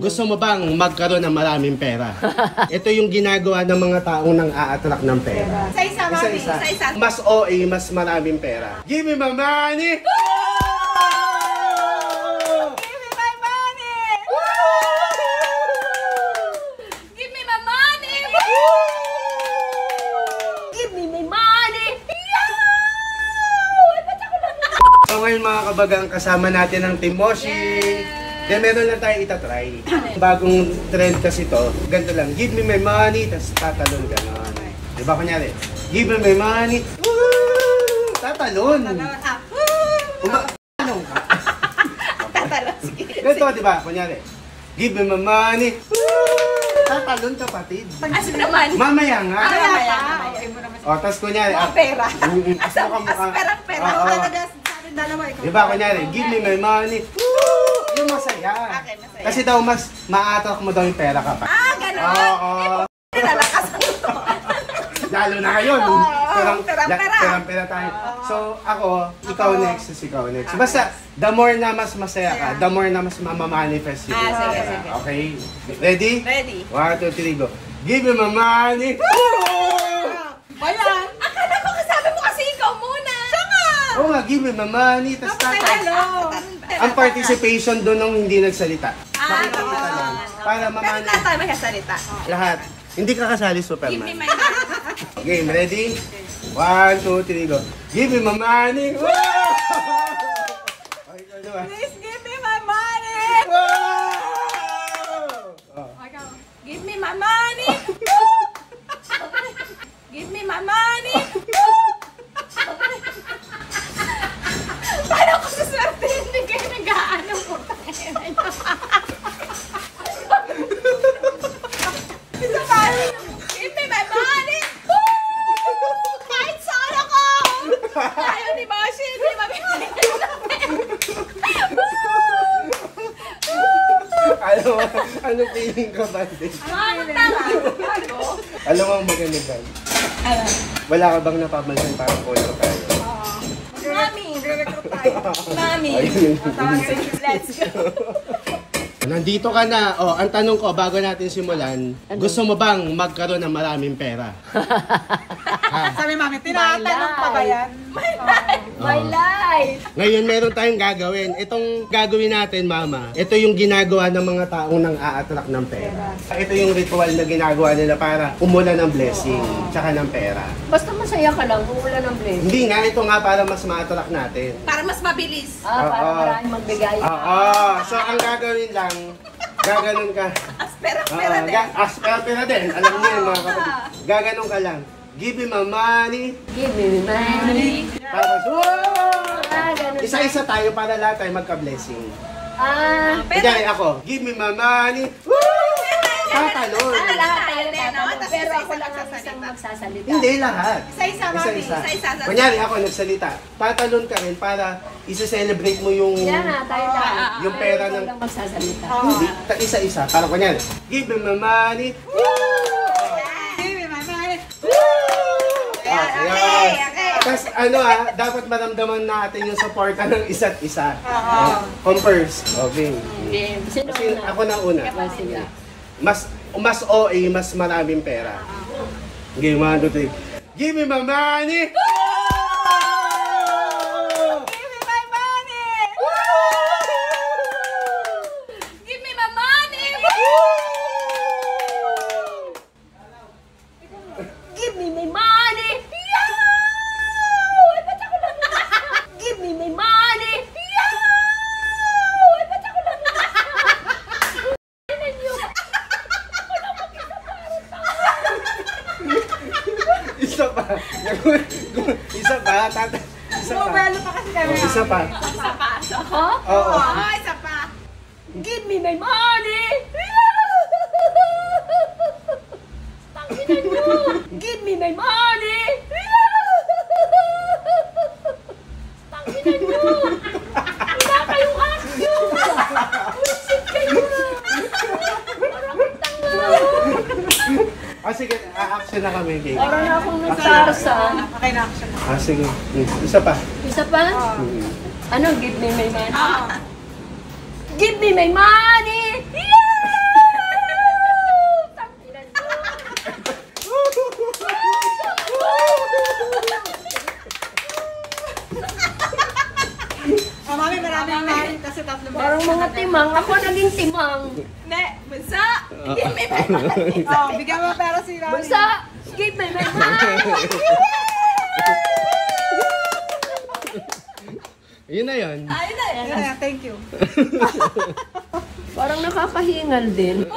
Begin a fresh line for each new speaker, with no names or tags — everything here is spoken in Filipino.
Gusto mo bang magkaroon ng maraming pera? Ito yung ginagawa ng mga taong nang a-attract ng pera.
Isa-isa, mami.
Isa-isa.
Isa-isa.
Mas OA, mas maraming pera. Give me my money!
Give me my money! Give me my money! Give me my money! Ba't ako lang na?
So ngayon mga kabagang, kasama natin ang Team Moshi. Then meron lang tayo itatry. Bagong trend kasi to, ganito lang, give me my money, tapos tatalon gano'n. Diba kunyari, give me my money, woo! Tatalon. Umatalong ka.
Tatalon, sige.
Ganito diba, kunyari, give me my money, woo! Tatalon kapatid.
Asin naman.
Mamaya nga.
Mamaya.
O, tapos kunyari,
Mga pera.
Perang
pera. Talaga sa atin dalawa.
Diba kunyari, give me my money, woo! Yung masaya.
Okay, masaya.
Kasi daw mas ma-attract mo daw yung pera kapatid.
Ganon.
Oo.
Nalakas ang ito.
Lalo na ngayon.
Perang-pera
tayo. So, ikaw next, ikaw next. Basta, the more na mas masaya ka, the more na mas mamamanifest yung pera.
Sige.
Okay? Ready?
Ready.
1, 2, 3, go. Give me my money!
Wala. Akala ko kasabi mo kasi ikaw muna. Siya nga.
Oo nga, give me my money. Tapos ang participation doon nung hindi nagsalita. Makikita lang. Para
Pero
mamani.
lahat tayo magkasalita.
Lahat. Hindi ka kasali,
Give me
Superman.
my money.
Game, ready? 1, 2, 3, go. Give me my money! Wow! Okay, ikaw naman.
Please give me my money.
Wow! Oh.
Give me my money. Give me my money. Paano ko suswerte? Hindi kayo nag-aano po tayo. Isa pa. Give me my money. Kahit saan ako. Ayaw ni Moshi. Hindi mabibigyan natin.
Ano feeling ka ba din?
Ano tama?
Alam mo ang maganda ba? Wala ka bang napapansin parang polo tayo?
Mami. Mami. Let's go.
Nandito ka na. Oh, ang tanong ko bago natin simulan, gusto mo bang magkaroon ng maraming pera?
Sabi mami, tinatanong pa ba yan? My life!
Ngayon meron tayong gagawin. Itong gagawin natin, Mama, ito yung ginagawa ng mga taong nang a-attract ng pera. Ito yung ritual na ginagawa nila para umulan ng blessing, tsaka ng pera.
Basta masaya ka lang, umulan ng blessing.
Hindi nga, ito nga para mas ma-attract natin.
Para mas mabilis.
Para
Oo.
maraming magbigay.
Oo. So, ang gagawin lang, gaganon ka.
Aspera-pera din.
Aspera din. Alam niyo yung mga kapatid. Gaganon ka lang. Give me my money.
Give me money.
Tapos, wow!
Ganun.
Isa-isa tayo para lahat tayo magka-blessing.
Pero,
Hindi, ako. Give me my money. Woo! Tatalon.
Lahat tayo
Pero,
tatanong, pero
isa-isa
ako lang ang
magsasalita.
isang magsasalita.
Hindi, lahat.
Isa-isa, mami. Isa-isa.
Kunyari ako nagsalita. Tatalon ka rin para isa-celebrate mo yung...
Yan na, tayo lang.
Yung pera
Pero
ng...
ikaw lang magsasalita.
Hindi, isa-isa. Para kunyari, give me my money.
Give me my money.
Okay. Tapos dapat maramdaman natin yung suporta ng isa't isa. Converse. Okay.
Game. Sino
Kasi
na?
ako na una.
Sige.
Mas OA, mas maraming pera. Okay, 1, 2, 3. Give me my money!
Give me my money. Give me my money.
Give me my money! Ba't ako lang na? Give me my money! Ba't ako lang na?
Isa pa. Isa pa. Isa pa.
Bumabalo pa kasi kami.
Isa pa.
Isa pa.
Ako?
Oo.
Isa pa.
Give me my money! Tanginan nyo! Give me my money! Tanginan nyo! Wala kayong action! Bullshit kayo! Maraming tanga!
Sige, a-action na kami. Okay.
Para na akong nagtarsan.
Okay na action.
Sige. Isa pa.
Isa pa? Ano? Give me my money? Give me my money! Yeah!
namin kasi tatlong beses.
Parang mga timang. Ako naging timang.
Ne, bunsa! Give me my money!
Oh, bigyan mo pera si Rani.
Bunsa, give me my money.
Yun na yun.
Ayun na yan.
Ayan, thank you.
Parang nakakahingal din.